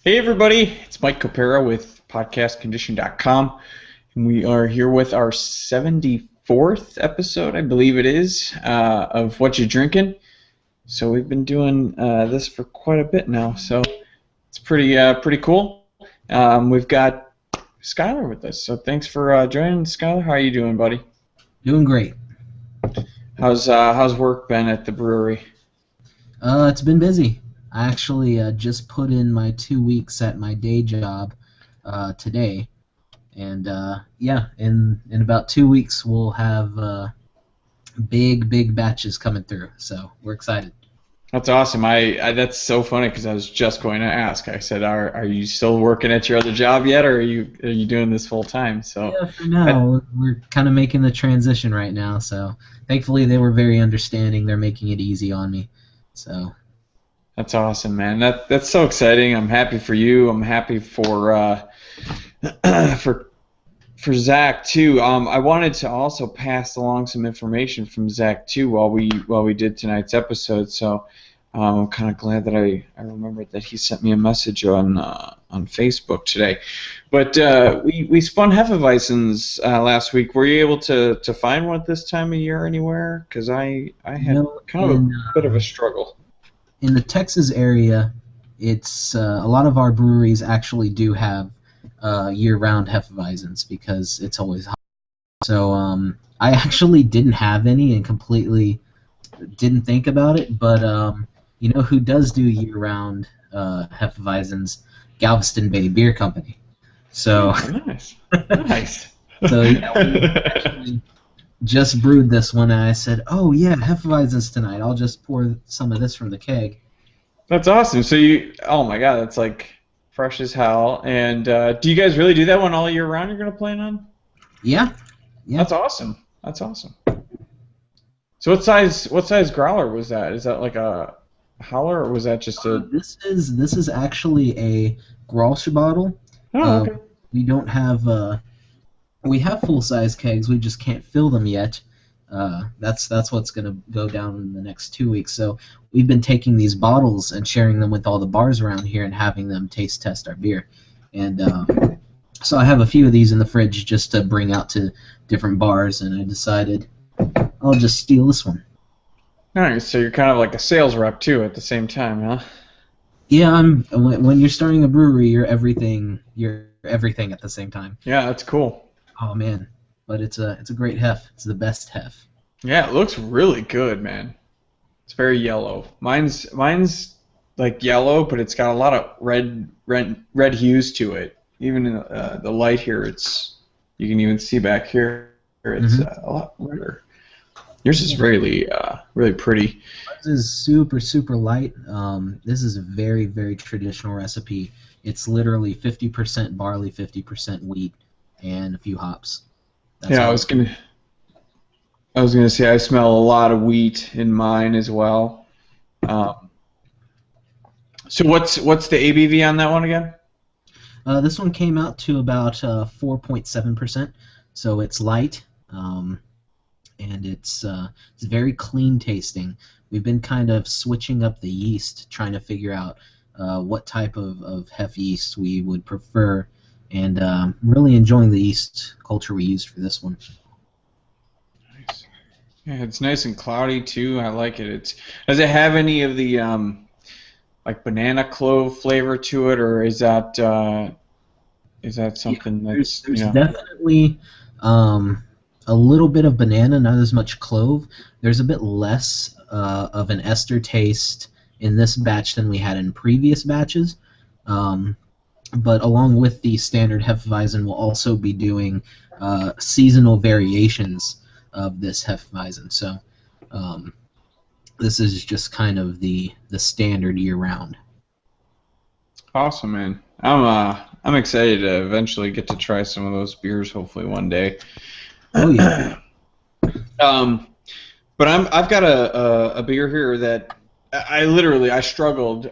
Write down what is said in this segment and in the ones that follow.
Hey everybody, it's Mike Copera with podcastcondition.com, and we are here with our 74th episode, I believe it is, of What You Drinking. So we've been doing this for quite a bit now, so it's pretty cool. We've got Skylar with us, so thanks for joining, Skylar. How are you doing, buddy? Doing great. How's work been at the brewery? It's been busy. I actually just put in my 2 weeks at my day job today, and yeah, in about 2 weeks we'll have big batches coming through. So we're excited. That's awesome. I that's so funny because I was just going to ask. I said, "Are you still working at your other job yet, or are you doing this full time?" So, Yeah, for that, now we're kind of making the transition right now. So thankfully they were very understanding. They're making it easy on me. So that's awesome, man. That's so exciting. I'm happy for you. I'm happy for for Zach too. I wanted to also pass along some information from Zach too while we did tonight's episode. So I'm kind of glad that I remembered that he sent me a message on Facebook today. But we spun Hefeweizens last week. Were you able to find one at this time of year anywhere? Because I you had know, kind of a bit of a struggle. in the Texas area, it's a lot of our breweries actually do have year-round Hefeweizens because it's always hot. So I actually didn't have any and completely didn't think about it. But you know who does do year-round Hefeweizens? Galveston Bay Beer Company. So Oh, nice, nice. so yeah, we actually just brewed this one, and I said, "Oh yeah, Hefeweizens tonight. I'll just pour some of this from the keg." That's awesome. Oh my God, that's like fresh as hell. And do you guys really do that one all year round? You're gonna plan on? Yeah, yeah. That's awesome. That's awesome. So what size growler was that? Is that like a howler or was that just a? This is actually a Grolsch bottle. Oh, Uh, okay. we don't have we have full size kegs. We just can't fill them yet. That's what's gonna go down in the next 2 weeks. So we've been taking these bottles and sharing them with all the bars around here and having them taste test our beer. And so I have a few of these in the fridge just to bring out to different bars. And I decided I'll just steal this one. Nice. So you're kind of like a sales rep too at the same time, huh? Yeah, I'm. When you're starting a brewery, you're everything. You're everything at the same time. Yeah, that's cool. Oh man, but it's a great hef. It's the best hef. Yeah, it looks really good, man. It's very yellow. Mine's like yellow, but it's got a lot of red hues to it. Even in the light here, you can even see back here. It's Mm-hmm. a lot redder. Yours is really pretty. This is super light. This is a very traditional recipe. It's literally 50% barley, 50% wheat, and a few hops. That's Yeah, all. I was gonna say I smell a lot of wheat in mine as well. Um, so what's the ABV on that one again? This one came out to about 4.7%, so it's light, and it's very clean tasting. We've been kind of switching up the yeast, trying to figure out what type of hef yeast we would prefer, and really enjoying the yeast culture we used for this one. Nice. Yeah, it's nice and cloudy too. I like it. Does it have any of the like banana clove flavor to it, or is that Yeah, something there's that's there's definitely um, a little bit of banana, not as much clove. There's a bit less of an ester taste in this batch than we had in previous batches. Um, but along with the standard Hefeweizen, we'll also be doing seasonal variations of this Hefeweizen. So um, this is just kind of the standard year round. awesome, man. I'm excited to eventually get to try some of those beers, hopefully one day. Oh yeah. Um, but I've got a beer here that I struggled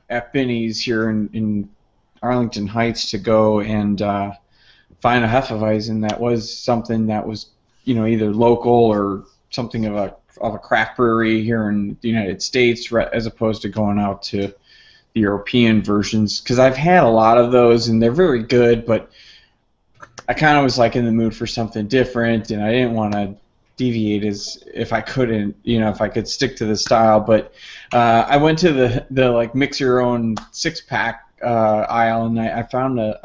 at Binny's here in Arlington Heights to go and find a Hefeweizen that was something that was either local or something of a craft brewery here in the United States, as opposed to going out to the European versions, because I've had a lot of those and they're very good, but I kind of was like in the mood for something different, and I didn't want to deviate as if I couldn't, if I could stick to the style. But I went to the like mix your own 6-pack aisle, and I found a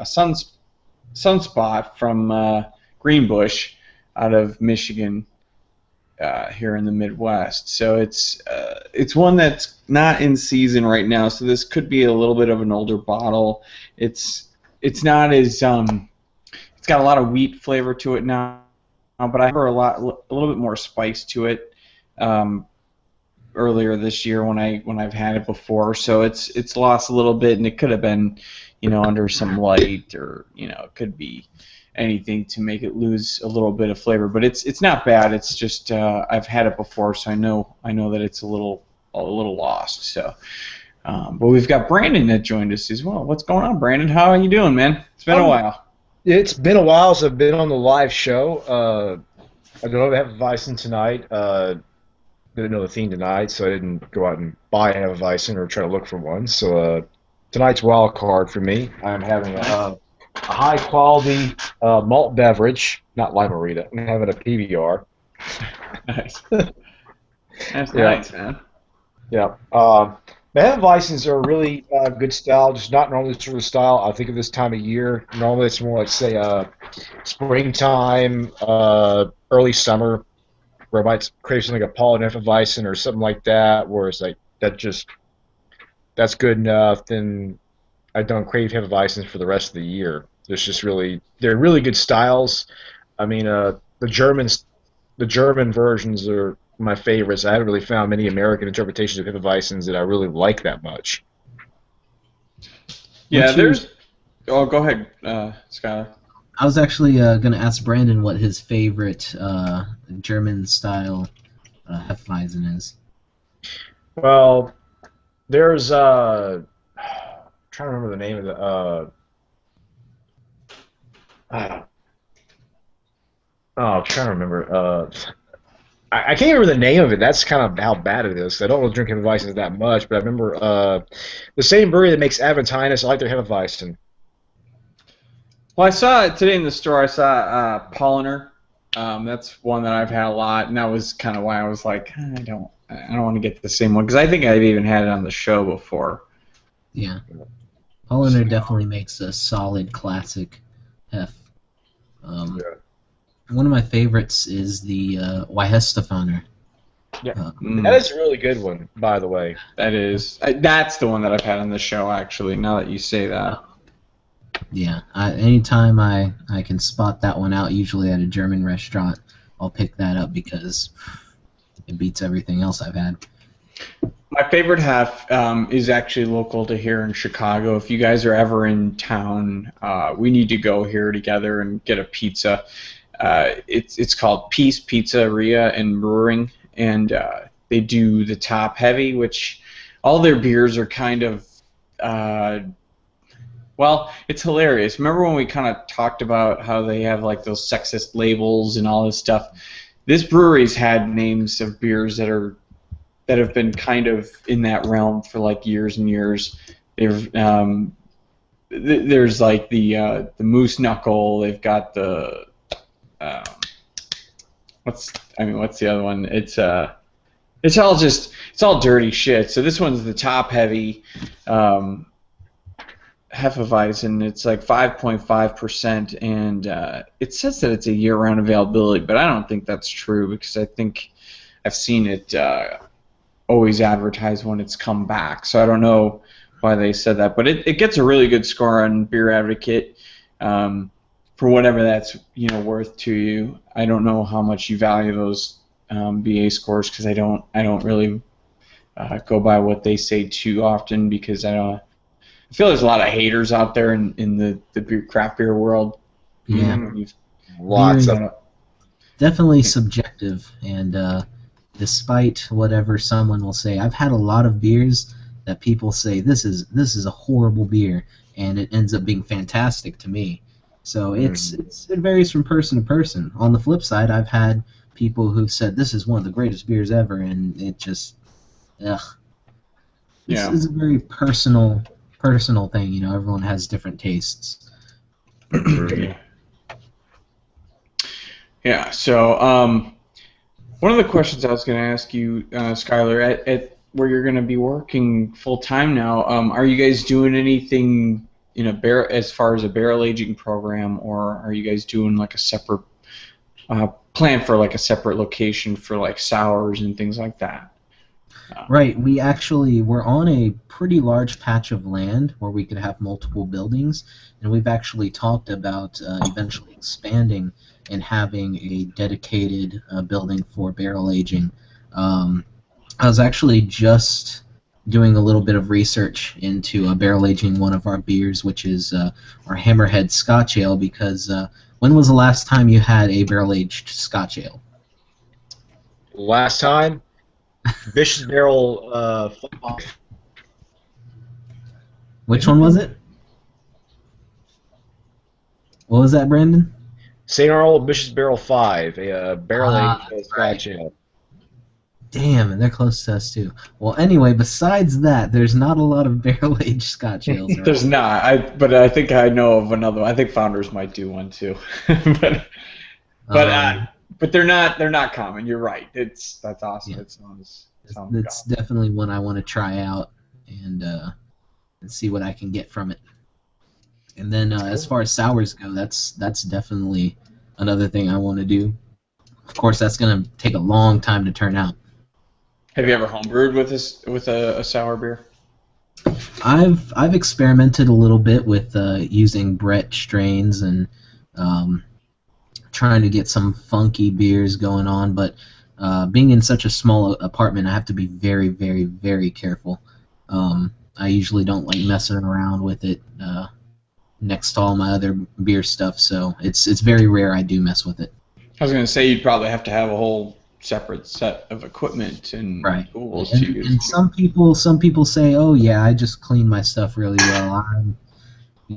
Sunspot from Greenbush out of Michigan here in the Midwest. So it's one that's not in season right now. So this could be a little bit of an older bottle. It's not as it's got a lot of wheat flavor to it now, but I remember a little bit more spice to it earlier this year when I've had it before. So it's lost a little bit, and it could have been, under some light, or it could be anything to make it lose a little bit of flavor. But it's not bad. It's just I've had it before, so I know that it's a little lost. So. But we've got Brandon that joined us as well. What's going on, Brandon? How are you doing, man? It's been a while. It's been a while since I've been on the live show. I don't have a Hefeweizen tonight. Didn't know the theme tonight, so I didn't go out and buy a Hefeweizen or try to look for one. So tonight's wild card for me. I'm having a high quality malt beverage, not Lime-A-Rita. I'm having a PBR. Nice. That's nice, man. Yeah. The Hefeweizens are a really good style, just not normally the sort of style I think of this time of year. Normally it's more like, say, springtime, early summer, where I might crave something like a Paul and Hefeweizen or something like that, where it's like, that's good enough, then I don't crave Hefeweizens for the rest of the year. They're really good styles. I mean, the German versions are my favorites. I haven't really found many American interpretations of Hefeweizens that I really like that much. Yeah, Oh, go ahead, Skylar. I was actually going to ask Brandon what his favorite German-style Hefeweizen is. Well, there's I'm trying to remember the name of the. I'm trying to remember. I can't remember the name of it. That's kind of how bad it is. I don't really drink Hefeweizens that much, but I remember the same brewery that makes Aventinus. I like their Hefeweizen. Well, I saw it today in the store. I saw Polliner. That's one that I've had a lot, and that was kind of why I was like, I don't want to get the same one, because I think I've even had it on the show before. Yeah, Polliner definitely makes a solid classic Hef. Yeah. One of my favorites is the Weihenstephaner. Yeah, that is a really good one, by the way. That is. That's the one that I've had on the show, actually, now that you say that. Yeah, anytime I can spot that one out, usually at a German restaurant, I'll pick that up because it beats everything else I've had. My favorite Hef is actually local to here in Chicago. If you guys are ever in town, we need to go here together and get a pizza. It's called Peace Pizzeria and Brewing, and they do the top heavy, which all their beers are kind of, well, it's hilarious. Remember when we kind of talked about how they have like those sexist labels and all this stuff? This brewery's had names of beers that have been kind of in that realm for like years and years. There's like the Moose Knuckle. They've got the what's the other one? It's all dirty shit. So this one's the top heavy Hefeweizen. It's like 5.5%, and it says that it's a year-round availability, but I don't think that's true, because I think I've seen it always advertised when it's come back. So I don't know why they said that, but it gets a really good score on Beer Advocate. For whatever that's worth to you. I don't know how much you value those BA scores, because I don't really go by what they say too often, because I feel there's a lot of haters out there in the craft beer world. Yeah, lots of definitely subjective, and despite whatever someone will say, I've had a lot of beers that people say this is a horrible beer, and it ends up being fantastic to me. So it varies from person to person. On the flip side, I've had people who've said this is one of the greatest beers ever, and it just, ugh. It's, Yeah. it's a very personal thing. You know, everyone has different tastes. Yeah. Yeah. So, one of the questions I was going to ask you, Skylar, at where you're going to be working full time now, are you guys doing anything in a as far as a barrel aging program, or are you guys doing like a separate plan for like a separate location for like sours and things like that? Right. We're on a pretty large patch of land where we could have multiple buildings, and we've actually talked about eventually expanding and having a dedicated building for barrel aging. Um, I was actually just doing a little bit of research into barrel aging one of our beers, which is our Hammerhead Scotch Ale, because when was the last time you had a barrel aged Scotch Ale? Last time, Vicious Barrel 5. Which one was it? What was that, Brandon? St. Arnold Vicious Barrel 5, a barrel aged That's right. Scotch ale. Damn, and they're close to us too. Well, anyway, besides that, there's not a lot of barrel-aged Scotch ales There's around. not. But I think I know of another one. I think Founders might do one too. but but uh, Um, but they're not common. You're right. That's awesome. yeah, It sounds it's definitely one I want to try out and see what I can get from it. And then as far as sours go, that's definitely another thing I want to do. Of course, that's gonna take a long time to turn out. Have you ever homebrewed with a sour beer? I've experimented a little bit with using Brett strains and um, trying to get some funky beers going on, but being in such a small apartment, I have to be very, very, very careful. I usually don't like messing around with it next to all my other beer stuff, so it's very rare I do mess with it. I was gonna say you'd probably have to have a whole separate set of equipment and Right. tools to And use. some people say, "Oh yeah, I just clean my stuff really well."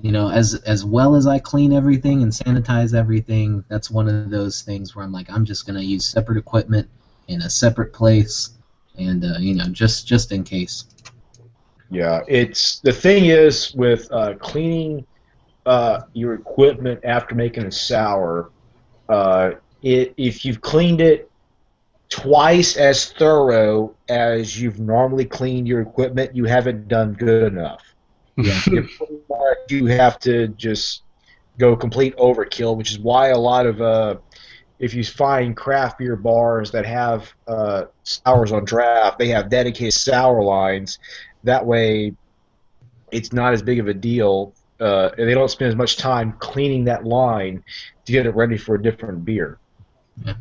As well as I clean everything and sanitize everything, that's one of those things where I'm like, I'm just gonna use separate equipment in a separate place, and just in case. Yeah, it's the thing is with cleaning your equipment after making a sour. Uh, if you've cleaned it twice as thorough as you've normally cleaned your equipment, you haven't done good enough. Yeah. You have to just go complete overkill, which is why a lot of if you find craft beer bars that have sours on draft, they have dedicated sour lines. That way, it's not as big of a deal, and they don't spend as much time cleaning that line to get it ready for a different beer. Yeah.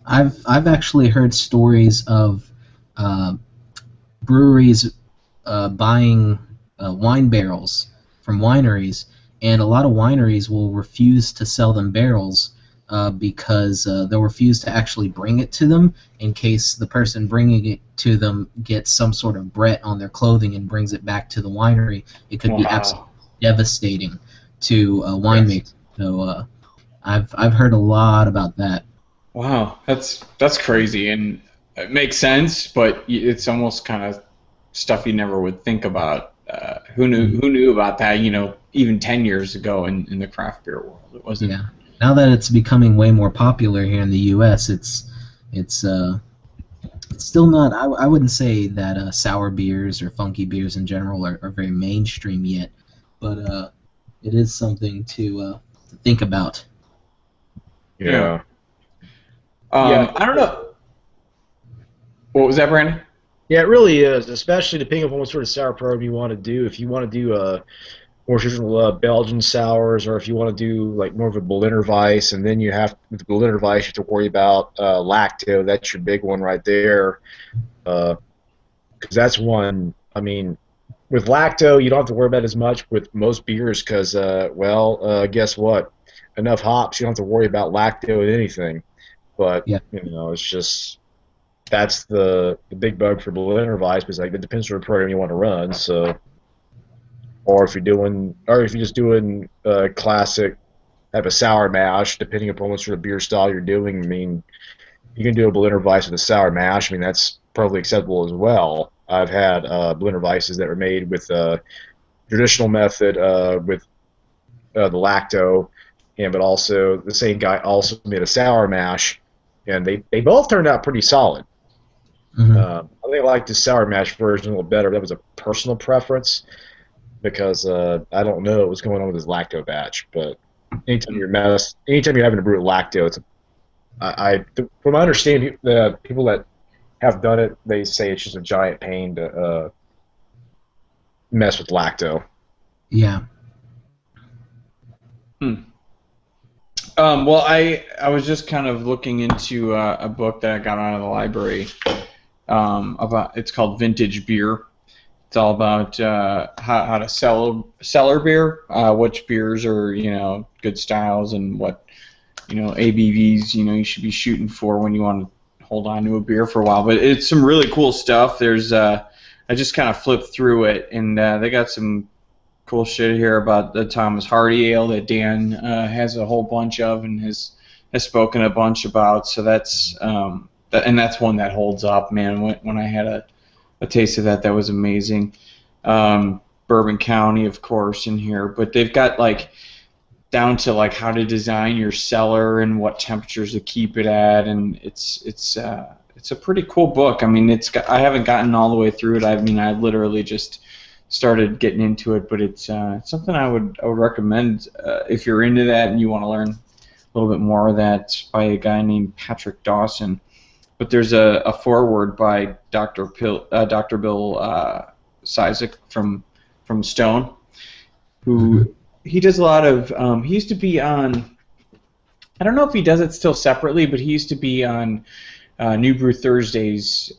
I've actually heard stories of uh, breweries buying wine barrels from wineries, and a lot of wineries will refuse to sell them barrels because they'll refuse to actually bring it to them in case the person bringing it to them gets some sort of Brett on their clothing and brings it back to the winery. It could be absolutely Wow. devastating to a Yes. winemaker. So I've heard a lot about that. Wow. That's crazy, and it makes sense, but it's almost kind of stuff you never would think about. Who knew about that? Even 10 years ago in the craft beer world, it wasn't. Yeah. Now that it's becoming way more popular here in the U.S., it's still not. I wouldn't say that sour beers or funky beers in general are very mainstream yet, but it is something to think about. Yeah. Yeah. Yeah. I don't know. What was that, Brandon? Yeah, it really is, especially depending on what sort of sour program you want to do. If you want to do more traditional Belgian sours, or if you want to do like more of a Berliner Weiss, and then you have with the Berliner Weiss, you have to worry about lacto. That's your big one right there, because that's one. I mean, with lacto, you don't have to worry about it as much with most beers, because guess what? Enough hops, you don't have to worry about lacto in anything. But Yeah. it's just that's the big bug for Berliner Weiss, because like it depends on the program you want to run. So, or if you're just doing classic, have a sour mash, depending upon what sort of beer style you're doing. I mean, you can do a Berliner Weiss with a sour mash. I mean, that's probably acceptable as well. I've had blender vices that were made with traditional method with the lacto, and but also the same guy also made a sour mash, and they both turned out pretty solid. I think I like the sour mash version a little better. That was a personal preference because I don't know what was going on with his lacto batch. But anytime you're having to brew with lacto, from my understanding, the people that have done it, they say it's just a giant pain to mess with lacto. Yeah. Well, I was just kind of looking into a book that I got out of the library. About it's called Vintage Beer. It's all about how to cellar beer, which beers are good styles, and what ABVs you should be shooting for when you want to hold on to a beer for a while. But it's some really cool stuff. There's I just kind of flipped through it, and they got some cool shit here about the Thomas Hardy Ale that Dan has a whole bunch of and has spoken a bunch about. So that's that's one that holds up, man. When I had a taste of that was amazing. Bourbon County, of course, in here, but they've got down to how to design your cellar and what temperatures to keep it at, and it's a pretty cool book. I mean, I haven't gotten all the way through it. I mean, I literally just started getting into it, but it's something I would recommend if you're into that and you want to learn a little bit more of that, by a guy named Patrick Dawson. But there's a foreword by Dr. Bill Cizik from Stone, who he does a lot of. He used to be on. I don't know if he does it still separately, but he used to be on New Brew Thursdays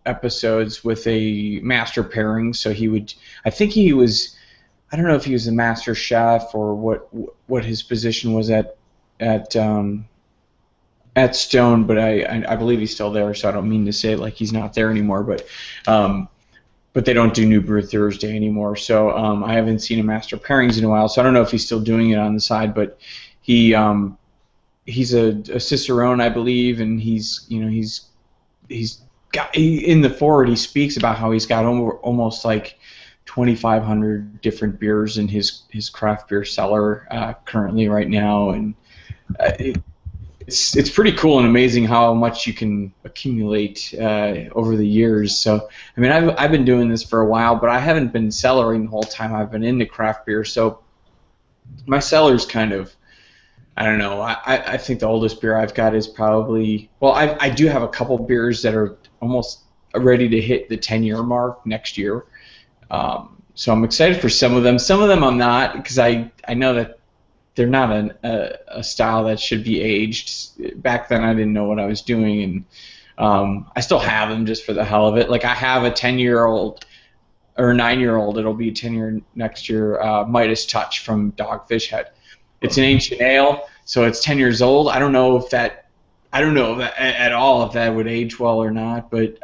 episodes with a master pairing. So he would. I think he was. I don't know if he was the master chef or what his position was at Stone, but I believe he's still there, so I don't mean to say it he's not there anymore, but they don't do New Brew Thursday anymore, so I haven't seen a Master Pairings in a while, so I don't know if he's still doing it on the side, but he's a Cicerone, I believe, and he's got in the forward he speaks about how he's got almost 2,500 different beers in his craft beer cellar currently right now, and it's pretty cool and amazing how much you can accumulate over the years. So, I mean, I've been doing this for a while, but I haven't been cellaring the whole time I've been into craft beer. So my cellar's kind of, I don't know. I think the oldest beer I've got is probably, well, I do have a couple beers that are almost ready to hit the 10-year mark next year. So I'm excited for some of them. Some of them I'm not, because I know that they're not a style that should be aged. Back then, I didn't know what I was doing, and I still have them just for the hell of it. I have a 10-year-old or a 9-year-old. It'll be 10-year next year. Midas Touch from Dogfish Head. It's an ancient ale, so it's 10 years old. I don't know if that at all if that would age well or not, but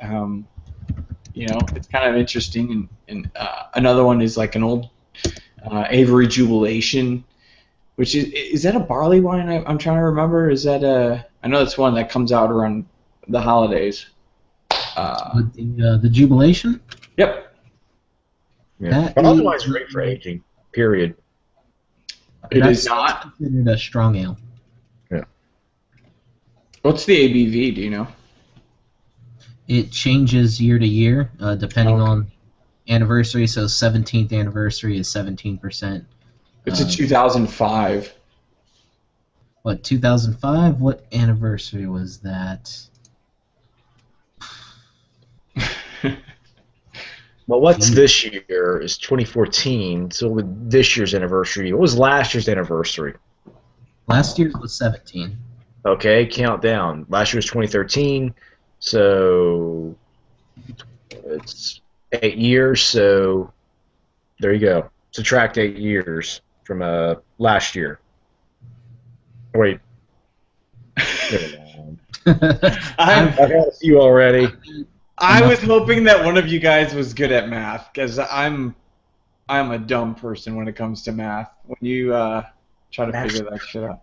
it's kind of interesting. And another one is an old Avery Jubilation. Which is that a barley wine? I'm trying to remember. Is that I know it's one that comes out around the holidays. The Jubilation? Yep. Yeah. Barley wine's great for aging. Period. It is not considered a strong ale. Yeah. What's the ABV? Do you know? It changes year to year depending on anniversary. So 17th anniversary is 17%. It's a 2005. What, 2005? What anniversary was that? Well, what's this year is 2014, so with this year's anniversary, what was last year's anniversary? Last year's was 17. Okay, count down. Last year was 2013, so it's 8 years, so there you go. Subtract 8 years from last year. Wait. I've had a few already. I was hoping that one of you guys was good at math, because I'm a dumb person when it comes to math. When you try to figure that shit out.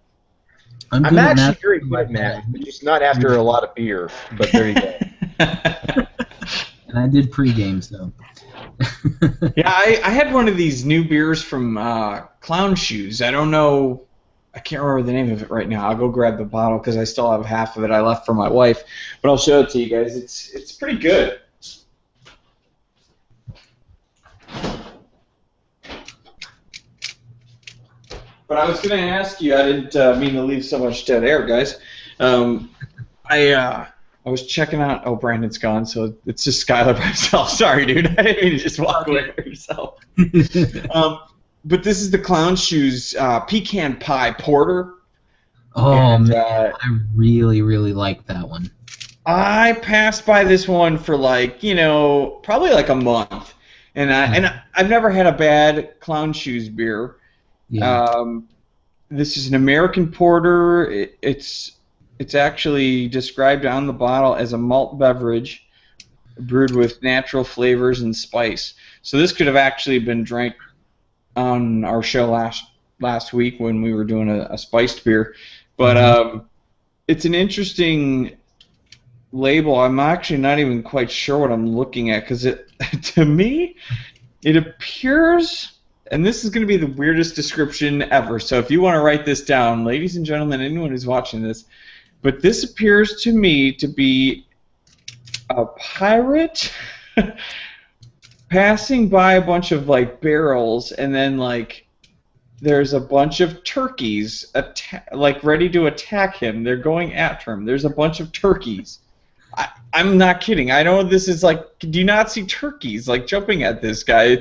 I'm actually very good at math, but just not after a lot of beer. But there you go. And I did pre-game, so. Yeah, I had one of these new beers from Clown Shoes. I don't know. I can't remember the name of it right now. I'll go grab the bottle because I still have half of it I left for my wife. But I'll show it to you guys. It's pretty good. But I was going to ask you, I didn't mean to leave so much dead air, guys. I was checking out. Oh, Brandon's gone, so it's just Skylar by himself. Sorry, dude. I didn't mean to just walk away by yourself. But this is the Clown Shoes Pecan Pie Porter. Oh, and, man, I really, really like that one. I passed by this one for probably like a month, and I've never had a bad Clown Shoes beer. Yeah. This is an American porter. It's actually described on the bottle as a malt beverage brewed with natural flavors and spice. So this could have actually been drank on our show last week when we were doing a spiced beer. But it's an interesting label. I'm actually not even quite sure what I'm looking at because to me, it appears, and this is going to be the weirdest description ever, so if you want to write this down, ladies and gentlemen, anyone who's watching this, but this appears to me to be a pirate passing by a bunch of barrels, and then there's a bunch of turkeys ready to attack him. They're going after him. There's a bunch of turkeys. I'm not kidding. I know this is do you not see turkeys jumping at this guy?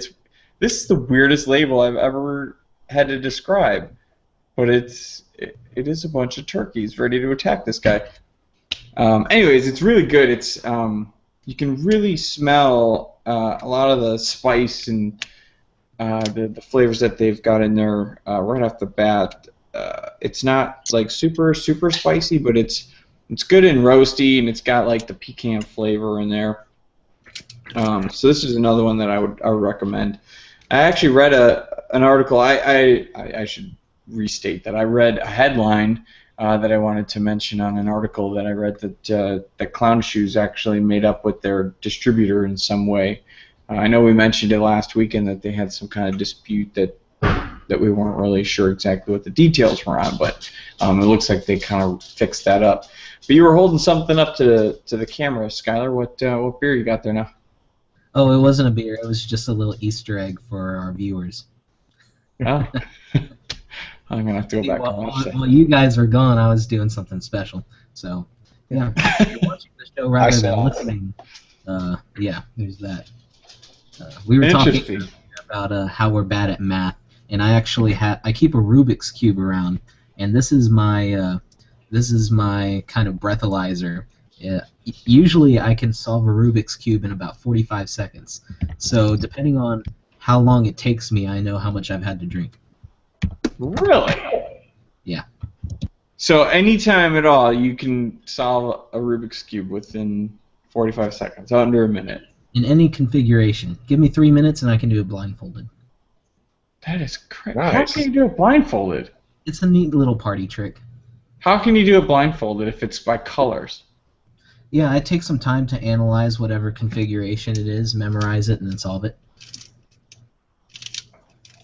This is the weirdest label I've ever had to describe, but it is a bunch of turkeys ready to attack this guy. Anyways, it's really good. It's you can really smell a lot of the spice and the flavors that they've got in there right off the bat. It's not super spicy, but it's good and roasty, and it's got the pecan flavor in there. So this is another one that I would recommend. I actually read an article. I should restate that I read a headline that I wanted to mention on an article that I read that Clown Shoes actually made up with their distributor in some way. I know we mentioned it last weekend that they had some kind of dispute that we weren't really sure exactly what the details were on, but it looks like they kind of fixed that up. But you were holding something up to the camera, Skylar. What beer you got there now? Oh, it wasn't a beer. It was just a little Easter egg for our viewers. Oh. I'm going to have to go back and watch that. While you guys were gone, I was doing something special. So, yeah, if you're watching the show rather than listening, yeah, there's that. We were talking about how we're bad at math, and I actually I keep a Rubik's Cube around, and this is my kind of breathalyzer. Usually I can solve a Rubik's Cube in about 45 seconds. So depending on how long it takes me, I know how much I've had to drink. Really? Yeah. So anytime at all, you can solve a Rubik's Cube within 45 seconds, under a minute. In any configuration. Give me 3 minutes and I can do it blindfolded. That is crazy. Nice. How can you do it blindfolded? It's a neat little party trick. How can you do it blindfolded if it's by colors? Yeah, I take some time to analyze whatever configuration it is, memorize it, and then solve it.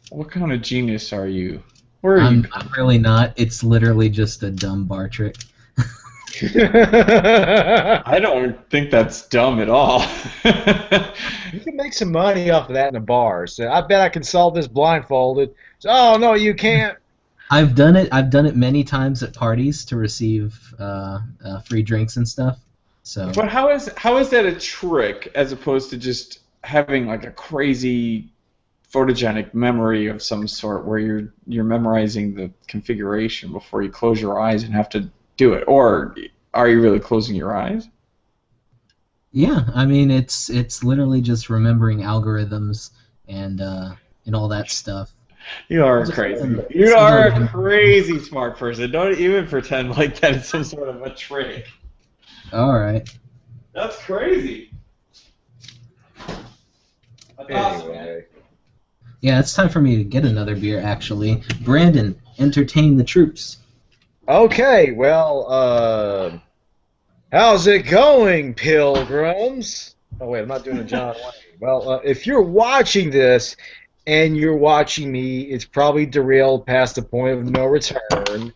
What kind of genius are you? Where are you? I'm really not. It's literally just a dumb bar trick. I don't think that's dumb at all. You can make some money off of that in a bar. So I bet I can solve this blindfolded. So, oh no, you can't. I've done it. I've done it many times at parties to receive free drinks and stuff. So. But how is that a trick as opposed to just having a crazy photogenic memory of some sort where you're memorizing the configuration before you close your eyes and have to do it? Or are you really closing your eyes? Yeah, I mean it's literally just remembering algorithms and all that stuff. You are crazy. You are a crazy smart person. Don't even pretend like that is some sort of a trick. All right. That's crazy. That's awesome. Anyway. Yeah, it's time for me to get another beer, actually. Brandon, entertain the troops. Okay, well, how's it going, pilgrims? Oh wait, I'm not doing a John Wayne. Well, if you're watching this and you're watching me, it's probably derailed past the point of no return.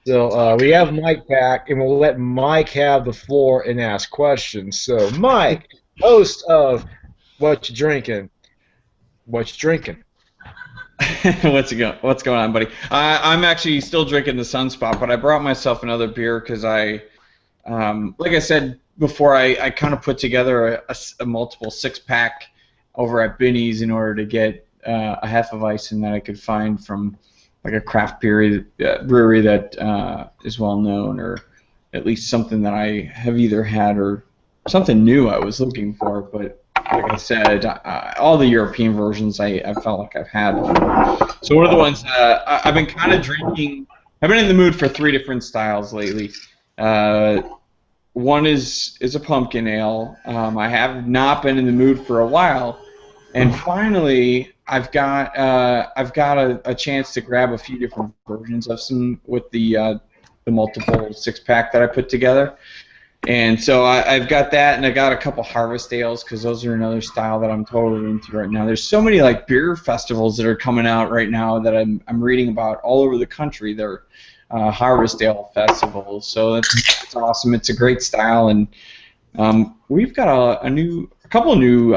So we have Mike back, and we'll let Mike have the floor and ask questions. So Mike, host of What You Drinking? What you drinking? What's going on, buddy? I'm actually still drinking the Sunspot, but I brought myself another beer because like I said before, I kind of put together a multiple six-pack over at Binny's in order to get a Hefeweizen that I could find from like a craft brewery that is well known, or at least something that I have either had or something new I was looking for. But like I said, all the European versions I felt like I've had. So one of the ones I've been kind of drinking. I've been in the mood for 3 different styles lately. One is a pumpkin ale. I have not been in the mood for a while, and finally I've got a chance to grab a few different versions of some with the multiple six-pack that I put together. And so I've got that, and I got a couple harvest ales because those are another style that I'm totally into right now. There's so many like beer festivals that are coming out right now that I'm reading about all over the country. They're harvest ale festivals, so that's awesome. It's a great style, and we've got a couple of new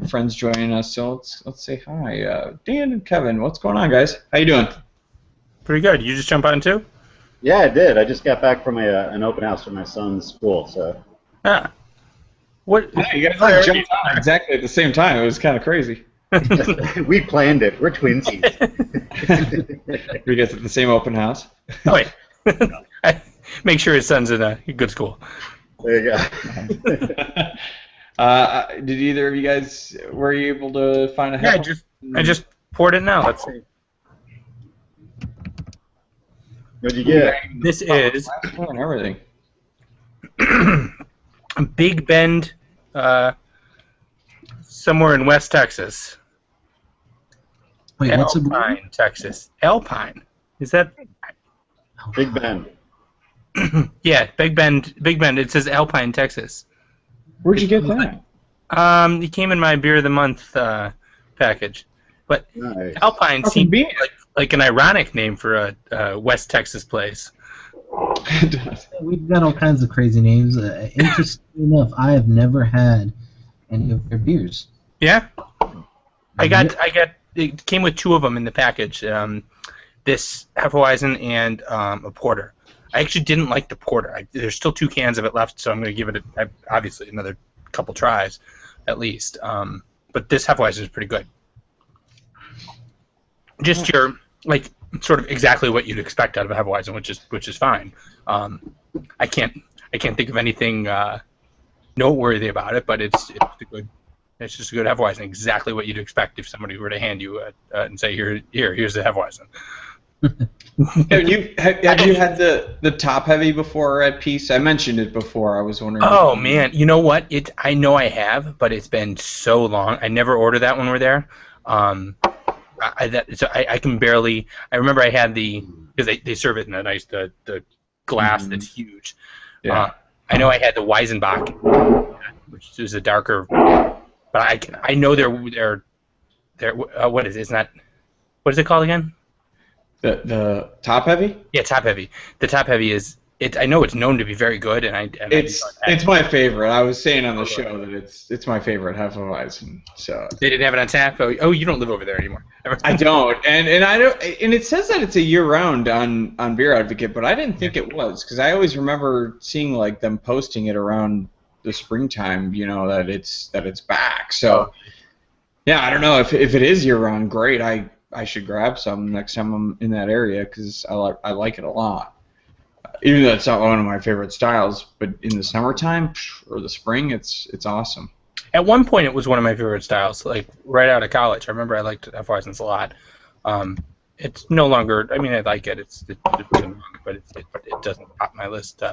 friends joining us. So let's say hi, Dan and Kevin. What's going on, guys? How you doing? Pretty good. You just jump on too? Yeah, I did. I just got back from an open house for my son's school, so. Ah. What? Yeah, you guys jumped on exactly at the same time. It was kind of crazy. We planned it. We're twinsies. Were you guys at the same open house? Oh, wait. Make sure his son's in a good school. There you go. Did either of you guys, were you able to find a Yeah, help? I just poured it now. Let's see. What'd you get? This is and everything. Big Bend, somewhere in West Texas. Wait, what's a Alpine, Texas. Alpine. Is that? Big Ben. Yeah, Big Bend. Big Bend. It says Alpine, Texas. Where'd you get that? It came in my Beer of the Month package. But Nice. Alpine seems like an ironic name for a West Texas place. We've got all kinds of crazy names. Interesting enough, I have never had any of their beers. Yeah, I got. It came with 2 of them in the package. This Hefeweizen and a porter. I actually didn't like the porter. There's still 2 cans of it left, so I'm going to give it obviously another couple tries, at least. But this Hefeweizen is pretty good. Just your sort of exactly what you'd expect out of a Hefeweizen, which is fine. I can't think of anything noteworthy about it, but it's just a good Hefeweizen, exactly what you'd expect if somebody were to hand you and say here's the Hefeweizen. Have you had the top heavy before at Peace? I mentioned it before. I was wondering. Oh man, you know what? I know I have, but it's been so long. I never ordered that when we're there. I can barely. I remember I had because they serve it in a nice the glass that's huge. Yeah. I know I had the Weizenbach, which is a darker, but I know they're what is it? It's not. What is it called again? The top heavy? Yeah, top heavy. The top heavy is. I know it's known to be very good, and it's my favorite. I was saying on the show that it's my favorite Hefeweizen. So they didn't have it on tap. Oh, you don't live over there anymore. I don't, and I don't. And it says that it's a year-round on Beer Advocate, but I didn't think it was because I always remember seeing like them posting it around the springtime. You know that it's back. So yeah, I don't know if it is year-round. Great, I should grab some next time I'm in that area because I like it a lot. Even though it's not one of my favorite styles, but in the summertime or the spring, it's awesome. At one point, it was one of my favorite styles, like right out of college. I remember I liked Hefeweizens a lot. It's no longer. I mean, I like it. But it doesn't top my list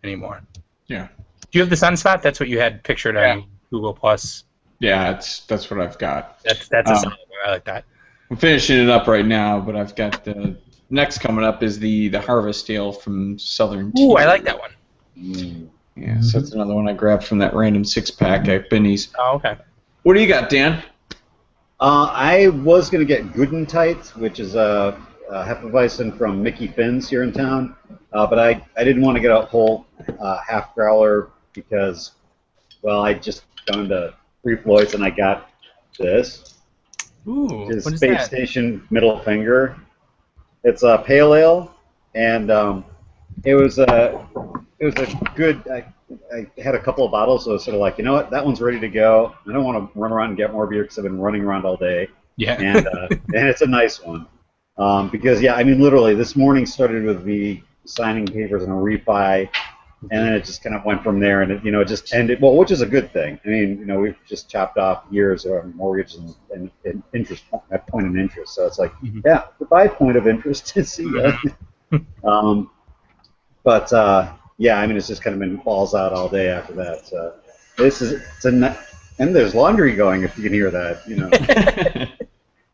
anymore. Yeah. Do you have the Sunspot? That's what you had pictured on Google Plus. Yeah, that's what I've got. That's a solid one. I like that. I'm finishing it up right now, but I've got the next coming up is the Harvest Ale from Southern Tier. Ooh, I like that one. Yeah, so that's another one I grabbed from that random 6-pack at Benny's. Oh, okay. What do you got, Dan? I was going to get Gudentite, which is a Hefeweizen from Mickey Finn's here in town, but I didn't want to get a whole half growler because, well, I just gone to Three Floyds and I got this. Ooh, Which is what is Space that? Station Middle Finger. It's a pale ale, and it was a good. I had a couple of bottles, so I was sort of like, you know what, that one's ready to go. I don't want to run around and get more beer because I've been running around all day. Yeah. And and it's a nice one because yeah, I mean literally this morning started with the signing papers and a refi, and then it just kind of went from there, and it just ended well, which is a good thing. I mean we've just chopped off years of mortgage and interest at point of interest, so it's like yeah, goodbye point of interest. See ya. But yeah, I mean it's just kind of been balls out all day after that. So and there's laundry going if you can hear that.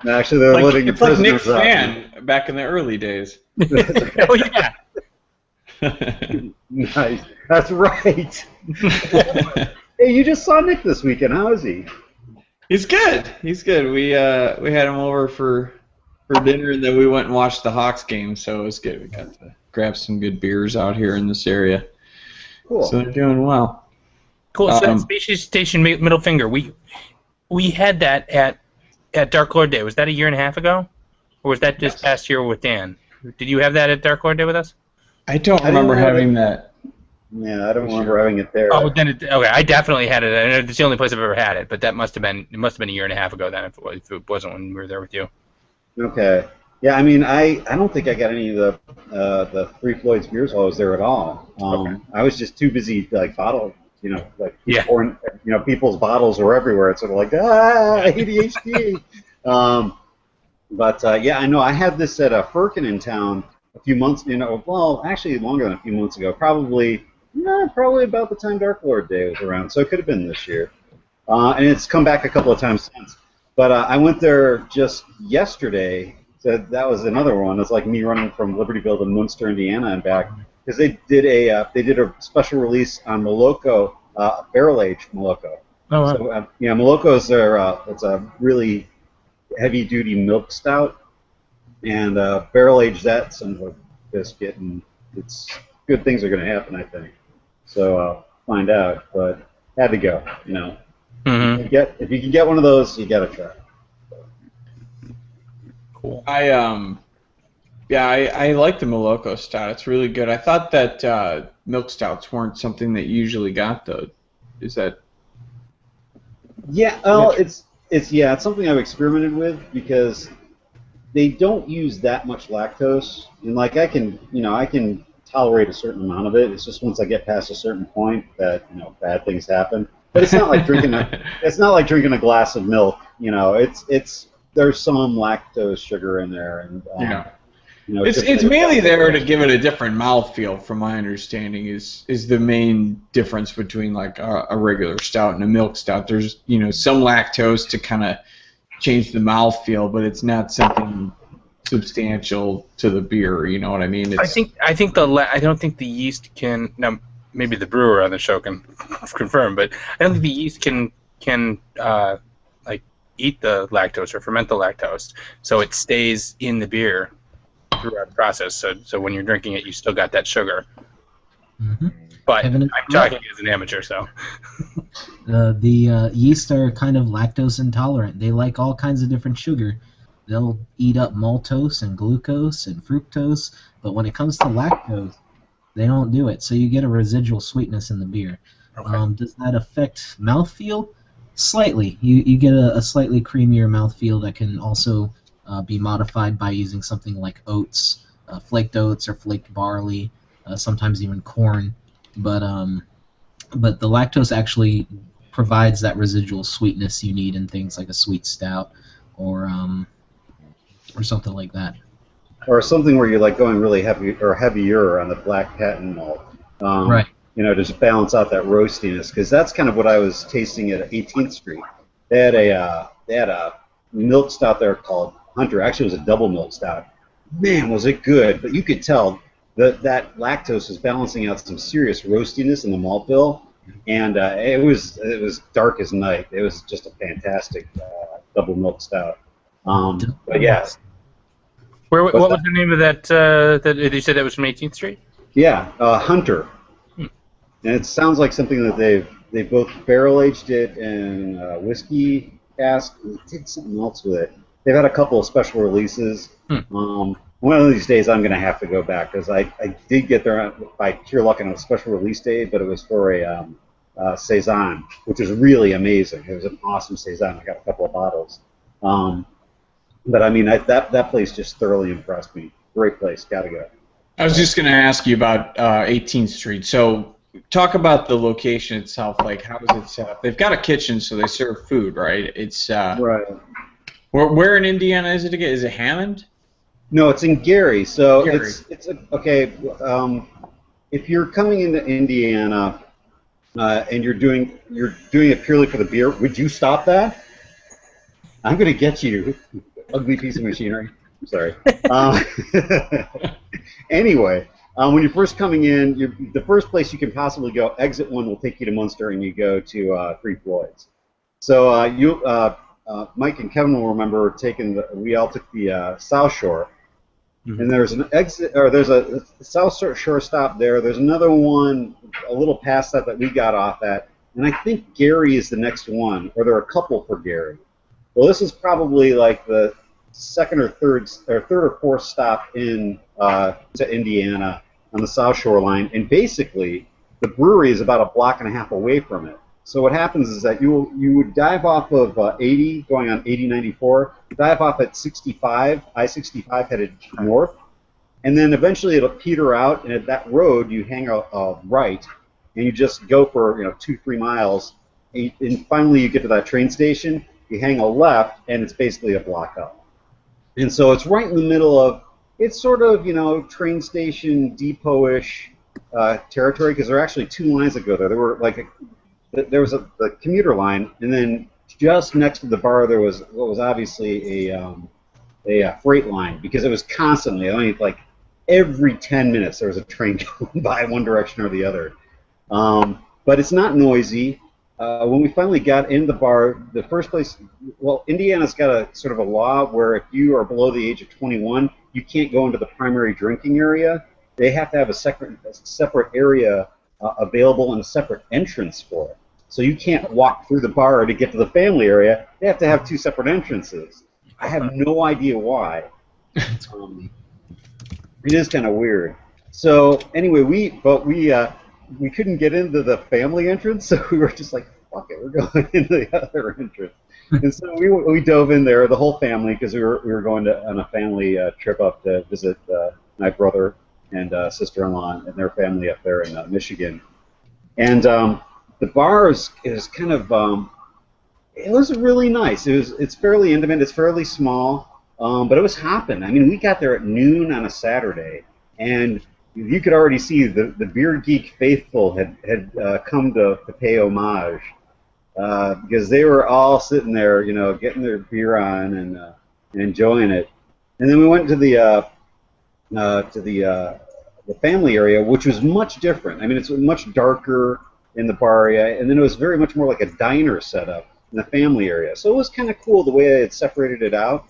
And actually they're letting the it's like Nick prisoners out. Fan back in the early days. Oh yeah. Nice. That's right. Hey, you just saw Nick this weekend. How is he? He's good. He's good. We had him over for dinner, and then we went and watched the Hawks game, so it was good. We got to grab some good beers out here in this area. Cool. So they're doing well. Cool. So Space Station Middle Finger, we had that at Dark Lord Day. Was that a year and a half ago, or was that just past year with Dan? Did you have that at Dark Lord Day with us? I don't remember having that. Yeah, I don't remember having it there. Oh, then okay. I definitely had it. I know it's the only place I've ever had it, but it must have been a year and a half ago then. If it wasn't when we were there with you. Okay. Yeah, I mean, I don't think I got any of the Three Floyds beers while I was there at all. Okay. I was just too busy like bottle, Yeah. pouring, people's bottles were everywhere. It's sort of like ADHD. But yeah, I know I had this at Firkin in town a few months. Well, actually longer than a few months ago. Probably about the time Dark Lord Day was around. So it could have been this year. And it's come back a couple of times since. But I went there just yesterday. So that was another one. It's like me running from Libertyville to Munster, Indiana, and back because they did a special release on Moloko, barrel aged Moloko. Oh, wow. So Moloko's it's a really heavy duty milk stout, and barrel aged that son of a biscuit, and it's good things are going to happen, I think. So find out, but had to go. Mm-hmm. If you can get one of those, you got to try. Cool. I like the Moloko stout. It's really good. I thought that milk stouts weren't something that you usually got though. Is that? Yeah. Well, it's something I've experimented with because they don't use that much lactose, and like I can tolerate a certain amount of it. It's just once I get past a certain point that bad things happen. But it's not like drinking a glass of milk. There's some lactose sugar in there, and it's mainly there to give it a different mouthfeel. From my understanding, is the main difference between like a regular stout and a milk stout. There's some lactose to kind of change the mouthfeel, but it's not something substantial to the beer. You know what I mean? I don't think the yeast can. Now, maybe the brewer on the show can confirm, but I don't think the yeast can like eat the lactose or ferment the lactose, so it stays in the beer throughout the process. So when you're drinking it, you still got that sugar. Mm-hmm. But I'm talking as an amateur, so. The yeast are kind of lactose intolerant. They like all kinds of different sugar. They'll eat up maltose and glucose and fructose, but when it comes to lactose, they don't do it. So you get a residual sweetness in the beer. Okay. Does that affect mouthfeel? Slightly. You get a slightly creamier mouthfeel that can also be modified by using something like oats, flaked oats or flaked barley, sometimes even corn. But the lactose actually provides that residual sweetness you need in things like a sweet stout or something like that. Or something where you're like going really heavy or heavier on the black patent malt. Right. Just balance out that roastiness, because that's kind of what I was tasting at 18th Street. They had a milk stout there called Hunter. Actually, it was a double milk stout. Man, was it good! But you could tell that lactose is balancing out some serious roastiness in the malt bill, and it was dark as night. It was just a fantastic double milk stout. But yeah. What was the name of that? That you said that was from 18th Street? Yeah, Hunter. And it sounds like something that they both barrel aged it in whiskey cask. They did something else with it. They've had a couple of special releases. One of these days I'm going to have to go back because I did get there by pure luck on a special release day, but it was for a saison, which was really amazing. It was an awesome saison. I got a couple of bottles. But I mean, that place just thoroughly impressed me. Great place. Gotta go. I was just going to ask you about 18th Street. So talk about the location itself. Like, how is it set up? They've got a kitchen, so they serve food, right? It's right. Where in Indiana is it again? Is it Hammond? No, it's in Gary. So Gary. Okay. If you're coming into Indiana and you're doing it purely for the beer, would you stop that? I'm gonna get you, ugly piece of machinery. I'm sorry. Anyway, when you're first coming in, the first place you can possibly go, exit 1 will take you to Munster, and you go to Three Floyds. So Mike and Kevin will remember we all took the South Shore, and there's an exit, or there's a South Shore stop there. There's another one a little past that we got off at, and I think Gary is the next one, or there are a couple for Gary. Well, this is probably like the second or third or fourth stop in to Indiana on the South Shore line, and basically the brewery is about a block and a half away from it. So what happens is that you would dive off of 80, going on 8094, dive off at 65, I-65 headed north, and then eventually it'll peter out, and at that road you hang a right, and you just go for 2-3 miles, and finally you get to that train station. You hang a left, and it's basically a block up. And so it's right in the middle of, it's sort of, train station, depot-ish territory, because there are actually 2 lines that go there. There was the commuter line, and then just next to the bar there was what was obviously a freight line, because it was constantly, like every 10 minutes there was a train going by one direction or the other. But it's not noisy. When we finally got in the bar, the first place, well, Indiana's got a sort of a law where if you are below the age of 21, you can't go into the primary drinking area. They have to have a separate area available and a separate entrance for it. So you can't walk through the bar to get to the family area. They have to have 2 separate entrances. I have no idea why. It is kind of weird. So anyway, we couldn't get into the family entrance, so we were just like, fuck it, we're going into the other entrance. And so we dove in there, the whole family, because we were going on a family trip up to visit my brother and sister-in-law and their family up there in Michigan. And the bar is kind of, it was really nice. It's fairly intimate, it's fairly small, but it was hopping. I mean, we got there at noon on a Saturday, and you could already see the beer geek faithful had come to pay homage, because they were all sitting there, getting their beer on and enjoying it. And then we went to the family area, which was much different. I mean, it's much darker in the bar area, and then it was very much more like a diner setup in the family area. So it was kind of cool the way they had separated it out.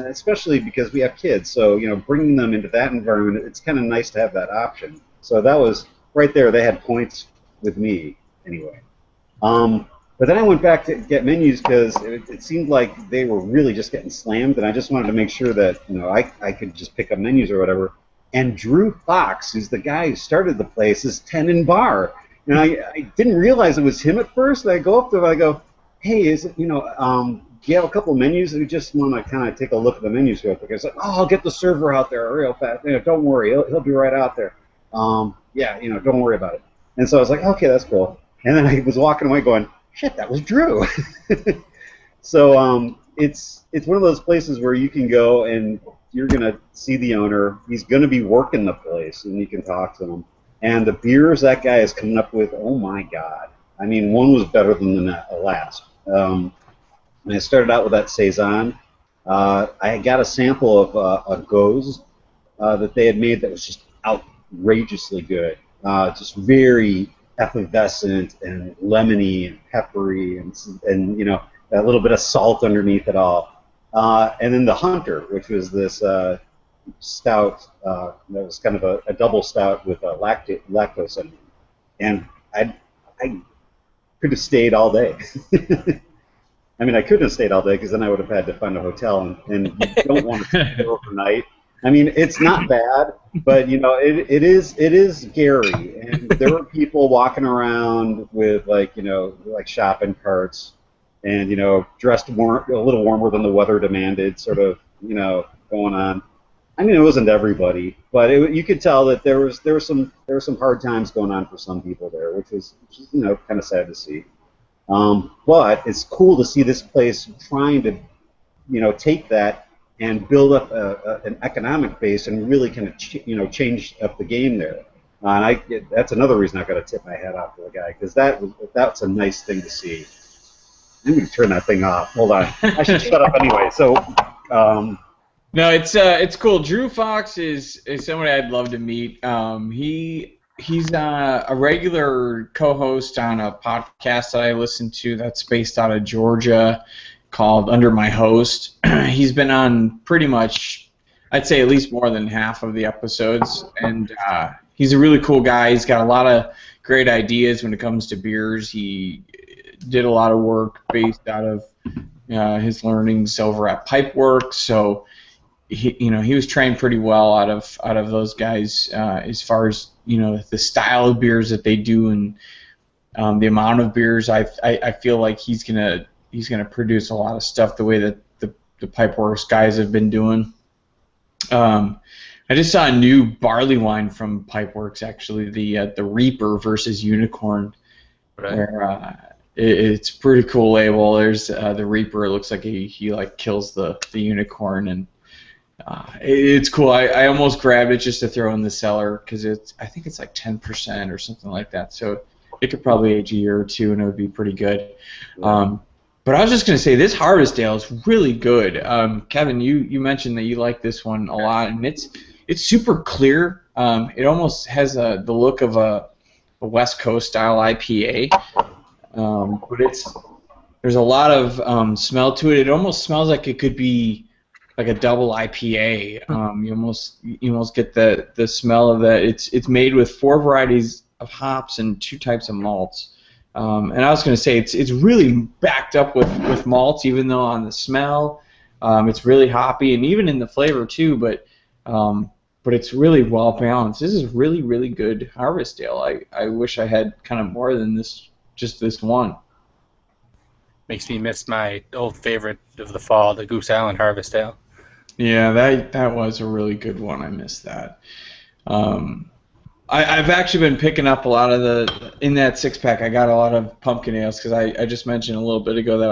Especially because we have kids, so bringing them into that environment, it's kind of nice to have that option. So that was right there. They had points with me anyway. But then I went back to get menus because it seemed like they were really just getting slammed, and I just wanted to make sure that I could just pick up menus or whatever. And Drew Fox, who's the guy who started the place, is tending bar, and I didn't realize it was him at first. And I go up to him, I go, "Hey, is it do you have a couple menus?" And we just want to kind of take a look at the menus real quick. I was like, "Oh, I'll get the server out there real fast. Don't worry, he'll be right out there. Don't worry about it." And so I was like, "Okay, that's cool." And then I was walking away going, "Shit, that was Drew." So it's one of those places where you can go and you're gonna see the owner. He's gonna be working the place, and you can talk to him. And the beers that guy is coming up with, oh my God! I mean, one was better than the last. And I started out with that saison. I got a sample of a gose that they had made that was just outrageously good. Just very effervescent and lemony and peppery and you know, a little bit of salt underneath it all. And then the Hunter, which was this stout that was kind of a double stout with lactose in it. And I could have stayed all day. I mean, I couldn't have stayed all day because then I would have had to find a hotel, and you don't want to stay there overnight. I mean, it's not bad, but you know, it is scary, and there were people walking around with like, you know, like shopping carts, and you know, dressed warm, a little warmer than the weather demanded, sort of, you know, going on. I mean, it wasn't everybody, but you could tell that there was some hard times going on for some people there, which is you know, kind of sad to see. But it's cool to see this place trying to, you know, take that and build up an economic base and really kind of you know, change up the game there. And that's another reason I got to tip my hat off to the guy, because that's a nice thing to see. I'm going to turn that thing off. Hold on. I should shut up anyway. So. No, it's cool. Drew Fox is somebody I'd love to meet. He's a regular co-host on a podcast that I listen to that's based out of Georgia called Under My Host. He's been on pretty much, I'd say at least more than half of the episodes, and he's a really cool guy. He's got a lot of great ideas when it comes to beers. He did a lot of work based out of his learnings over at Pipeworks, so he was trained pretty well out of those guys as far as, you know, the style of beers that they do and the amount of beers. I feel like he's gonna produce a lot of stuff the way that the Pipeworks guys have been doing. I just saw a new barley wine from Pipeworks, actually, the Reaper versus Unicorn, right. Where it's a pretty cool label. There's the Reaper. It looks like he like kills the Unicorn, and it's cool. I almost grabbed it just to throw in the cellar because I think it's like 10% or something like that. So it could probably age a year or two and it would be pretty good. But I was just going to say, this Harvest Ale is really good. Kevin, you mentioned that you like this one a lot, and it's super clear. It almost has the look of a West Coast style IPA, but there's a lot of smell to it. It almost smells like it could be like a double IPA. You almost get the smell of that. It's made with 4 varieties of hops and 2 types of malts. And I was going to say it's really backed up with malts, even though on the smell it's really hoppy, and even in the flavor too. But it's really well balanced. This is really, really good Harvest Ale. I wish I had kind of more than just this one. Makes me miss my old favorite of the fall, the Goose Island Harvest Ale. Yeah, that was a really good one. I missed that. I've actually been picking up a lot of in that 6-pack. I got a lot of pumpkin ales because I just mentioned a little bit ago that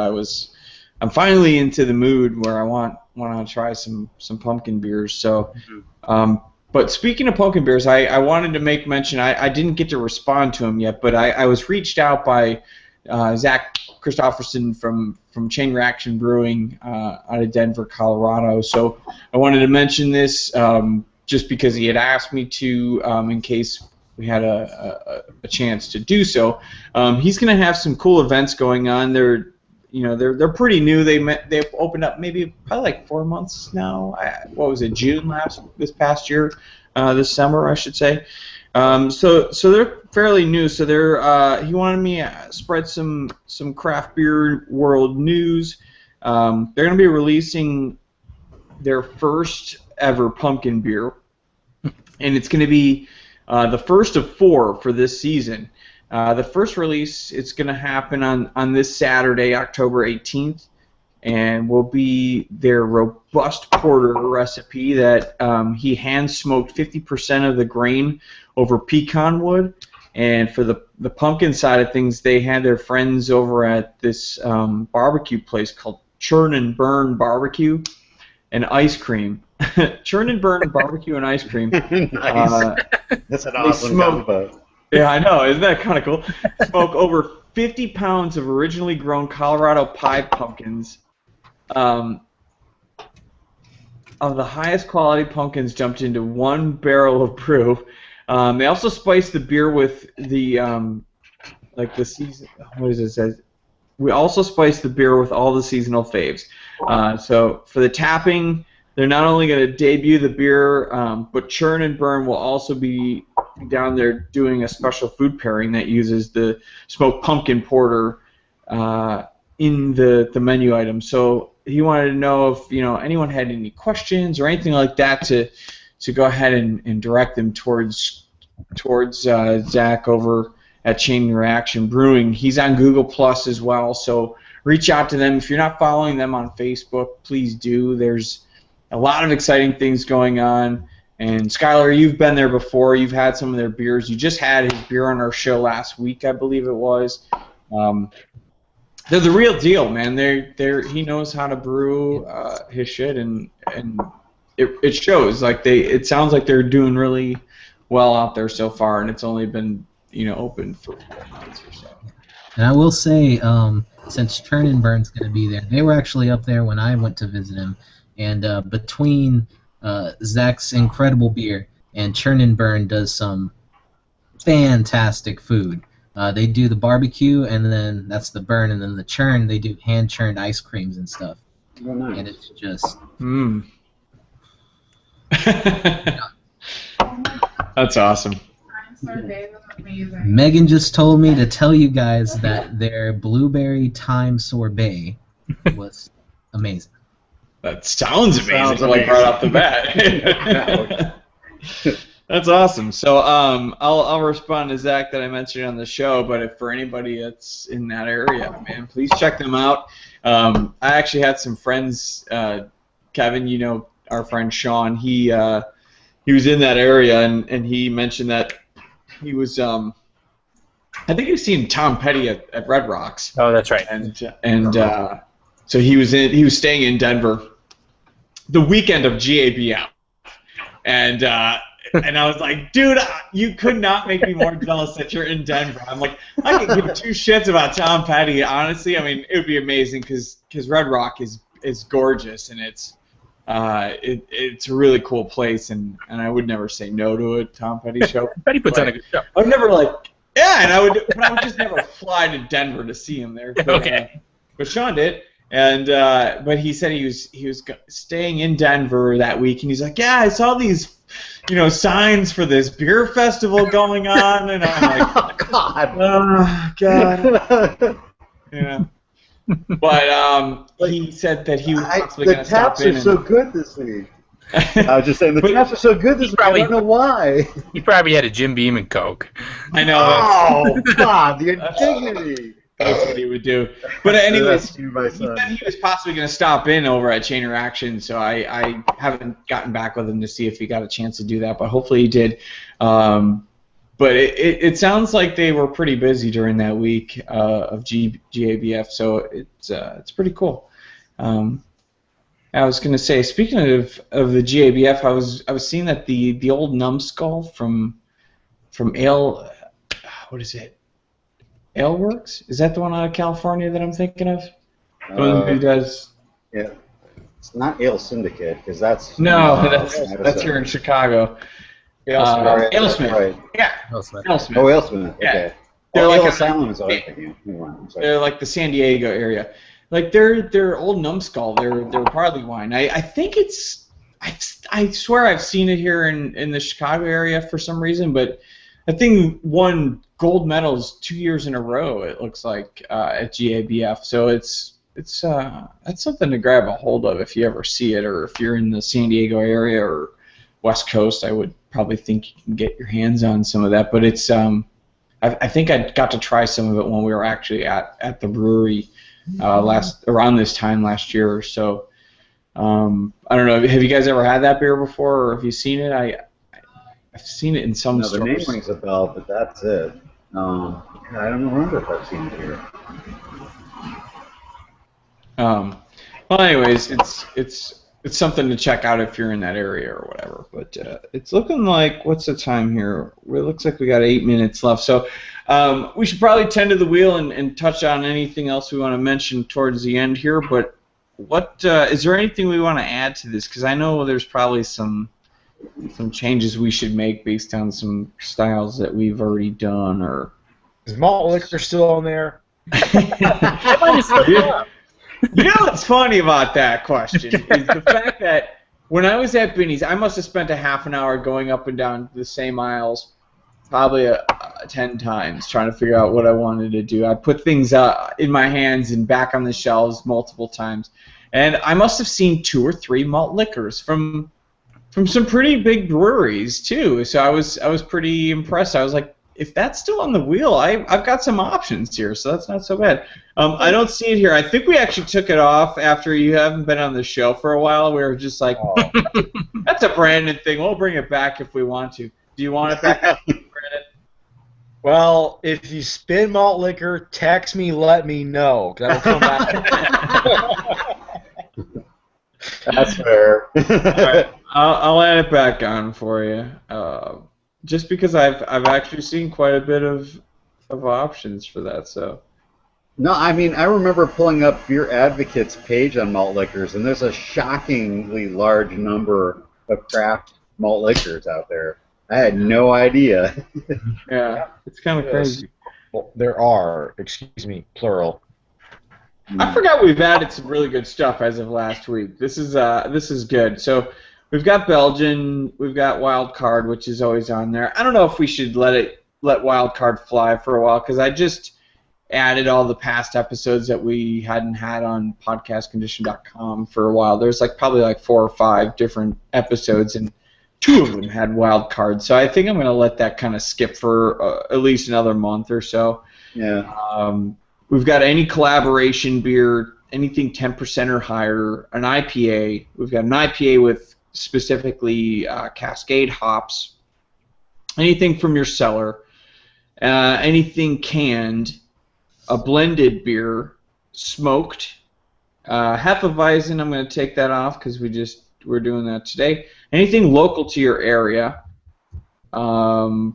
I'm finally into the mood where I want to try some pumpkin beers. So, but speaking of pumpkin beers, I wanted to make mention. I didn't get to respond to him yet, but I was reached out by Zach Christopherson from Chain Reaction Brewing out of Denver, Colorado. So I wanted to mention this just because he had asked me to, in case we had a chance to do so. He's going to have some cool events going on. They're pretty new. They've opened up probably like 4 months now. What was it, June this past year, this summer I should say. So they're fairly new. So he wanted me to spread some craft beer world news. They're going to be releasing their first ever pumpkin beer, and it's going to be the first of 4 for this season. The first release, it's going to happen on this Saturday, October 18th, and will be their robust porter recipe that he hand smoked 50% of the grain over pecan wood. And for the pumpkin side of things, they had their friends over at this barbecue place called Churn and Burn Barbecue and Ice Cream. Churn and Burn Barbecue and Ice Cream. Nice. That's an awesome combo. Yeah, I know. Isn't that kind of cool? Smoke over 50 pounds of originally grown Colorado pie pumpkins. Of the highest quality pumpkins dumped into 1 barrel of brew. They also spice the beer with the like the season. What does it say? We also spice the beer with all the seasonal faves. So for the tapping, they're not only going to debut the beer, but Churn and Burn will also be down there doing a special food pairing that uses the smoked pumpkin porter in the menu item. So he wanted to know if anyone had any questions or anything like that to go ahead and direct them towards Zach over at Chain Reaction Brewing. He's on Google Plus as well, so reach out to them. If you're not following them on Facebook, please do. There's a lot of exciting things going on. And Skylar, you've been there before. You've had some of their beers. You just had his beer on our show last week, I believe it was. They're the real deal, man. He knows how to brew his shit, and it shows. Like it sounds like they're doing really well out there so far, and it's only been open for 4 months or so. And I will say, since Churn and Burn's going to be there, they were actually up there when I went to visit him. And between Zach's incredible beer and Churn and Burn does some fantastic food. They do the barbecue, and then that's the burn, and then the churn, they do hand-churned ice creams and stuff. Oh, nice. And it's just... That's awesome. Megan just told me to tell you guys that their blueberry thyme sorbet was amazing. That sounds amazing. Sounds Like amazing. right off the bat. That's awesome. So I'll respond to Zach that I mentioned on the show, but if for anybody that's in that area, man, please check them out. I actually had some friends, Kevin, our friend Sean, he was in that area, and he mentioned that he was I think he was seeing Tom Petty at Red Rocks. Oh, that's right. And so he was staying in Denver the weekend of GABF, and I was like, dude, you could not make me more jealous that you're in Denver. I'm like, I could give two shits about Tom Petty. Honestly, I mean, it would be amazing because Red Rock is gorgeous, and it's a really cool place, and I would never say no to a Tom Petty show. Petty puts on a good show. I would never and I would just never fly to Denver to see him there. But, Okay. But Sean did, and but he said he was staying in Denver that week, and he's like, yeah, I saw these, signs for this beer festival going on, and I'm like, Oh, God. God, yeah. But he said that he was possibly The going to stop taps in. are so good this week. I was just saying, the taps are so good this week. I don't know why. He probably had a Jim Beam and Coke. I know. Oh, God, the indignity. That's what he would do. But anyways, That's you, my he son. said he was possibly going to stop in over at Chain Reaction, so I haven't gotten back with him to see if he got a chance to do that, but hopefully he did. But it sounds like they were pretty busy during that week of GABF, so it's pretty cool. I was going to say, speaking of the GABF, I was seeing that the old numbskull from Ale, what is it? Aleworks? Is that the one out of California that I'm thinking of? The one who does? Yeah. It's not Ale Syndicate, because that's... No, that's here in Chicago. AleSmith. Right. Yeah, AleSmith. AleSmith. Oh, AleSmith, Yeah. okay. They're Ale like Asylum is what I'm thinking. Never mind, I'm sorry. They're like the San Diego area. Like they're old numbskull. They're barley wine. I think it's I swear I've seen it here in the Chicago area for some reason, but I think won gold medals 2 years in a row. It looks like at GABF. So it's that's something to grab a hold of if you ever see it, or if you're in the San Diego area or West Coast. I would probably think you can get your hands on some of that. But it's I think I got to try some of it when we were actually at the brewery around this time last year or so. I don't know. Have you guys ever had that beer before, or have you seen it? I've seen it in some No, the stores. name rings a bell, but that's it. I don't remember if I've seen it here. Well, anyways, it's something to check out if you're in that area or whatever. But it's looking like, what's the time here? It looks like we got 8 minutes left. So we should probably tend to the wheel and touch on anything else we want to mention towards the end here. But what is there anything we want to add to this? Because I know there's probably some some changes we should make based on some styles that we've already done, or Is malt liquor still on there? You know what's funny about that question is the fact that when I was at Binny's, I must have spent a half an hour going up and down the same aisles, probably 10 times, trying to figure out what I wanted to do. I put things in my hands and back on the shelves multiple times, and I must have seen 2 or 3 malt liquors from some pretty big breweries too. So I was pretty impressed. I was like, if that's still on the wheel, I've got some options here, so that's not so bad. I don't see it here. I think we actually took it off after you haven't been on the show for a while. We were just like, that's a Brandon thing. We'll bring it back if we want to. Do you want it back, Brandon? Well, if you spin malt liquor, text me, let me know. That'll come back. That's fair. All right, I'll add it back on for you. Just because I've actually seen quite a bit of options for that, so. No, I mean, I remember pulling up Beer Advocate's page on malt liquors, and there's a shockingly large number of craft malt liquors out there. I had no idea. Yeah, it's kind of crazy. Well, there are, excuse me, plural. I forgot we've added some really good stuff as of last week. This is good. So we've got Belgian, we've got Wild Card, which is always on there. I don't know if we should let Wild Card fly for a while, because I just added all the past episodes that we hadn't had on podcastcondition.com for a while. There's probably 4 or 5 different episodes, and 2 of them had Wild Card. So I think I'm going to let that kind of skip for at least another month or so. Yeah. We've got any collaboration beer, anything 10% or higher, an IPA. We've got an IPA with specifically Cascade hops, anything from your cellar, anything canned, a blended beer, smoked, Hefeweizen. I'm going to take that off because we're doing that today. Anything local to your area. An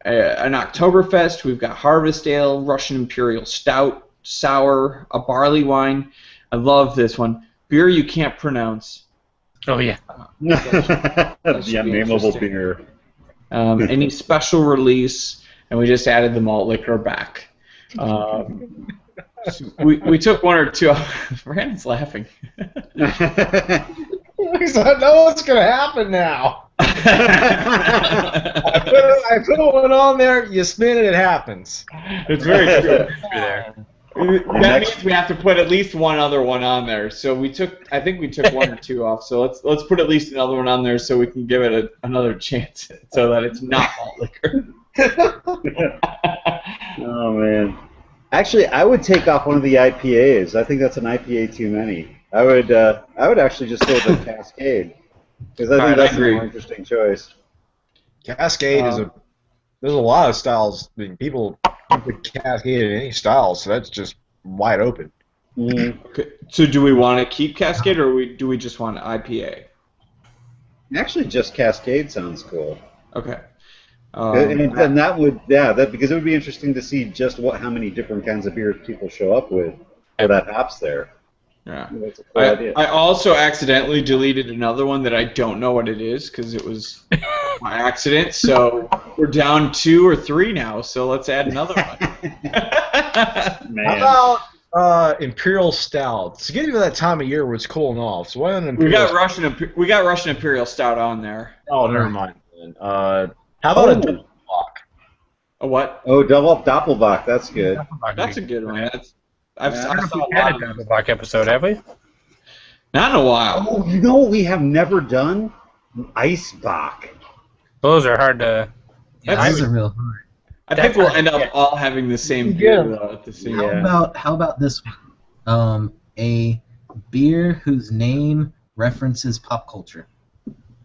Oktoberfest. We've got Harvest Ale, Russian Imperial Stout, Sour, a barley wine. I love this one. Beer you can't pronounce. Oh, yeah. The unnameable beer. Any special release, and we just added the malt liquor back. We took 1 or 2 off. Brandon's laughing. Because I know what's going to happen now. I put one on there, you spin it, it happens. It's very true. That means we have to put at least one other one on there. So I think we took 1 or 2 off. So let's put at least another one on there so we can give it another chance, so that it's not malt liquor. Oh man. Actually, I would take off one of the IPAs. I think that's an IPA too many. I would actually just go with the Cascade, because I think that's a more interesting choice. Cascade there's a lot of styles. I mean, people put Cascade in any style, so that's just wide open. Mm-hmm. Okay. So do we want to keep Cascade, or do we just want IPA? Actually, just Cascade sounds cool. Okay. And that would, because it would be interesting to see just how many different kinds of beers people show up with for that hops there. Yeah. That's a cool idea. I also accidentally deleted another one that I don't know what it is, because it was my accident. So we're down 2 or 3 now. So let's add another one. Man. How about Imperial Stout? It's getting to that time of year where it's cooling off. So why don't we got Russian Imperial Stout on there. Oh, never mind. How about a Doppelbock? A what? Oh, Doppelbock. That's good. That's a good one. I've I don't know if we've had a Doppelbock episode, have we? Not in a while. Oh, you know what we have never done? Icebock. Those are hard to. Those are real hard. I think we'll end up all having the same beer though, at the same time. How about this one? A beer whose name references pop culture.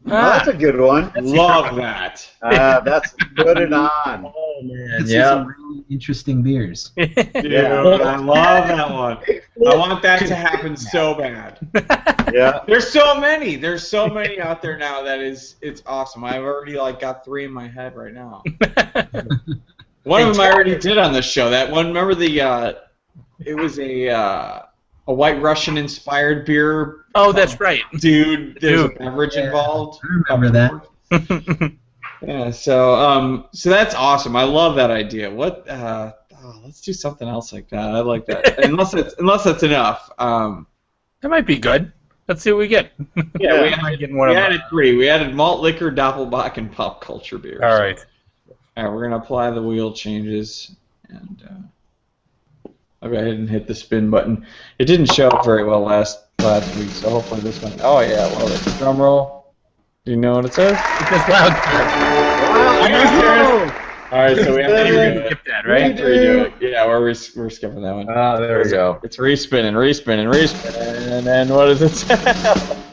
Oh, that's a good one. Love that. That's put it on. Oh, man. It's some really interesting beers. Dude, I love that one. I want that to happen so bad. Yeah. There's so many. There's so many out there now that it's awesome. I've already got 3 in my head right now. One of them I already did on the show. That one, remember it was a White Russian inspired beer. Oh, that's right. Dude, there's a beverage involved. I remember that. Yeah, so that's awesome. I love that idea. Let's do something else like that. I like that. Unless that's enough. That might be good. Let's see what we get. Yeah, we added three. We added malt liquor, Doppelbock, and pop culture beer. All right. All right, we're gonna apply the wheel changes, and I'll go ahead and hit the spin button. It didn't show up very well last week, so hopefully this one. Oh yeah, love it. Drum roll. Do you know what it says? It says loud. All right, so we have to skip that, right? redo it. Yeah, we're skipping that one. There we go. It's respinning, and then what does it say?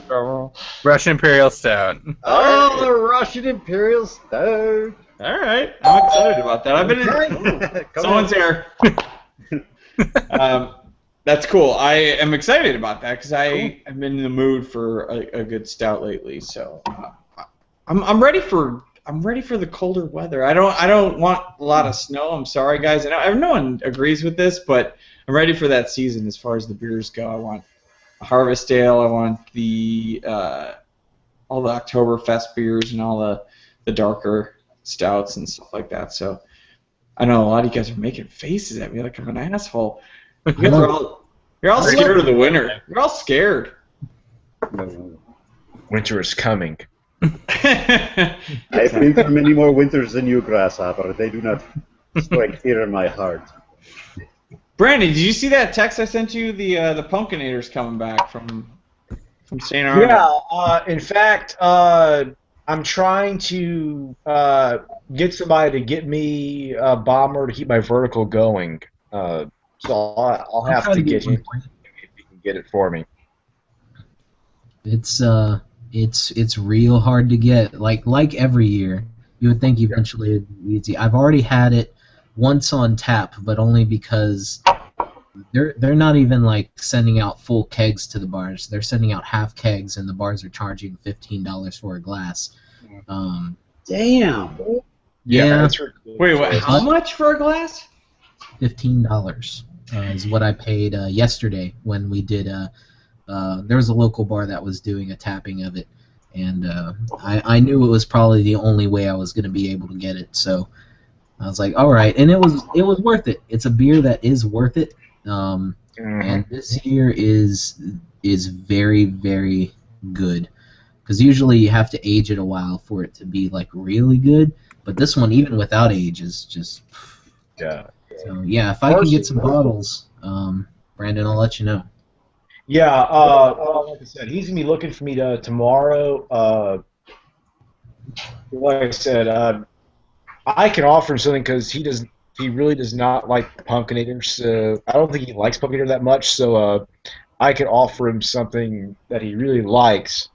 Drum roll. Russian Imperial Stout. Oh, the Russian Imperial Stout. All right, I'm excited about that. I've been someone's here. That's cool. I am excited about that because I've been in the mood for a good stout lately. So I'm ready for the colder weather. I don't want a lot of snow. I'm sorry, guys. I know no one agrees with this, but I'm ready for that season as far as the beers go. I want a Harvest Ale. I want the all the Oktoberfest beers and all the darker stouts and stuff like that. So I know a lot of you guys are making faces at me like I'm an asshole. You guys you're all scared of the winter. You're all scared. Winter is coming. I've been through many more winters than you, Grasshopper. They do not strike fear in my heart. Brandon, did you see that text I sent you? The Pumpkinators coming back from St. Arnold. Yeah. In fact, I'm trying to get somebody to get me a bomber to keep my vertical going. So I'll have to get him if he can get it for me. It's real hard to get. Like every year, you would think eventually it'd be easy. I've already had it once on tap, but only because they're not even like sending out full kegs to the bars. They're sending out half kegs, and the bars are charging $15 for a glass. Damn. Yeah. That's ridiculous. Wait, what? How much for a glass? $15 is what I paid yesterday when we did. There was a local bar that was doing a tapping of it, and I knew it was probably the only way I was going to be able to get it. So I was like, all right, and it was worth it. It's a beer that is worth it. And this year is very, very good. Because usually you have to age it a while for it to be like really good, but this one, even without age, is just. Yeah. So yeah, if I can get some bottles, Brandon, I'll let you know. Yeah. Like I said, he's gonna be looking for me tomorrow. Like I said, I can offer him something because he really does not like Pumpkinator. So I don't think he likes Pumpkinator that much. So I can offer him something that he really likes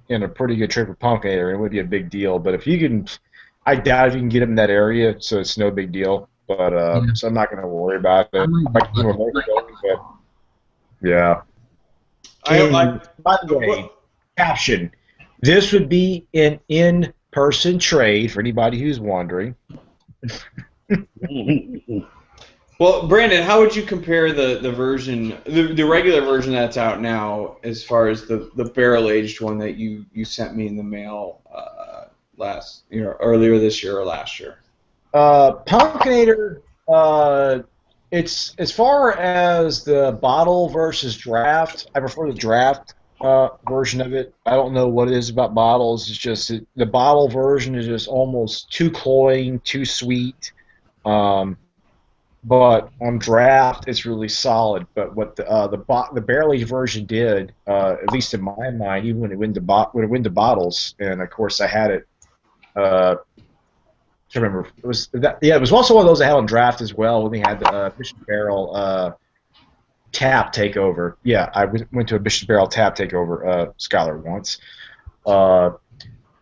in a pretty good trip for Pumpkinator. It would be a big deal. But if you can, I doubt if you can get him in that area, so it's no big deal. But so I'm not going to worry about it. Yeah. By the way, caption. This would be an in-person trade for anybody who's wondering. Well, Brandon, how would you compare the version, the regular version that's out now, as far as the barrel-aged one that you sent me in the mail earlier this year or last year? Pumpkinator, it's as far as the bottle versus draft. I prefer the draft version of it. I don't know what it is about bottles. It's just the bottle version is just almost too cloying, too sweet. But on draft, it's really solid. But what the barrel aged version did, at least in my mind, even when it went to bottles, and of course I had it. I remember it was that. Yeah, it was also one of those I had on draft as well when they had the Bishop Barrel tap takeover. Yeah, I went to a Bishop Barrel tap takeover Scholar once. But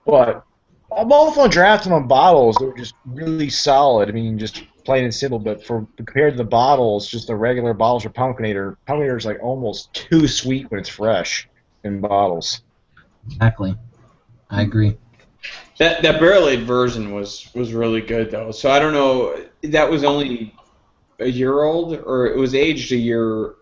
both on draft and on bottles, they were just really solid. I mean, just plain and simple. But compared to the bottles, just the regular bottles for Pumpkinator is like almost too sweet when it's fresh in bottles. Exactly, I agree. That barrel-aged version was really good though. So I don't know. That was only a year old, or it was aged a year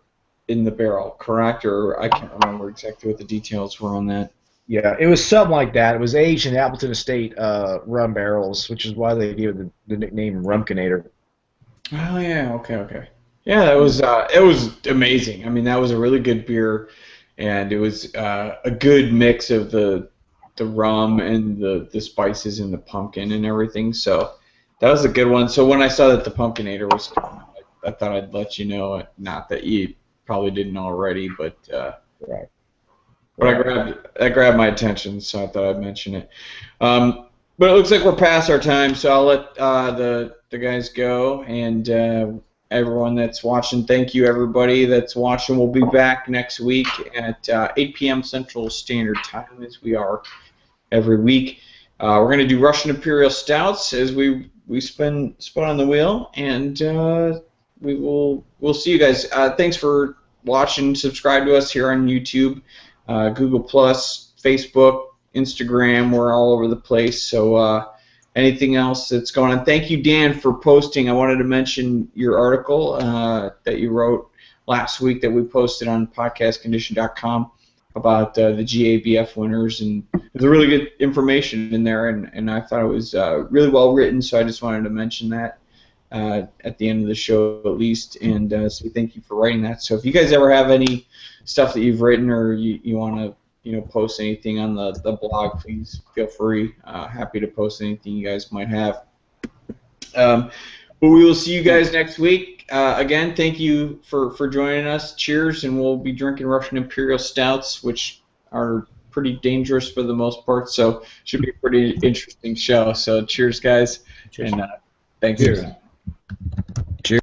in the barrel, correct? Or I can't remember exactly what the details were on that. Yeah, it was something like that. It was aged in Appleton Estate rum barrels, which is why they gave it the nickname Rumkinator. Oh yeah, okay. Yeah, that was it was amazing. I mean, that was a really good beer, and it was a good mix of the rum and the spices and the pumpkin and everything. So that was a good one. So when I saw that the Pumpkinator was coming, I thought I'd let you know. Not that you probably didn't already, but Right. but that grabbed my attention, so I thought I'd mention it. But it looks like we're past our time, so I'll let the guys go. And everyone that's watching, thank you everybody that's watching. We'll be back next week at 8 p.m. Central Standard Time, as we are every week. We're going to do Russian Imperial Stouts as we spin on the wheel, and we'll see you guys. Thanks for watching. Subscribe to us here on YouTube, Google Plus, Facebook, Instagram. We're all over the place. So anything else that's going on? Thank you, Dan, for posting. I wanted to mention your article that you wrote last week that we posted on podcastcondition.com about the GABF winners, and there's a really good information in there, and I thought it was really well written, so I just wanted to mention that at the end of the show at least, and so thank you for writing that. So if you guys ever have any stuff that you've written, or you want to post anything on the blog, please feel free. Happy to post anything you guys might have. But we will see you guys next week. Again, thank you for joining us. Cheers, and we'll be drinking Russian Imperial Stouts, which are pretty dangerous for the most part, so should be a pretty interesting show. So cheers, guys, Cheers. and thanks. Cheers. Cheers.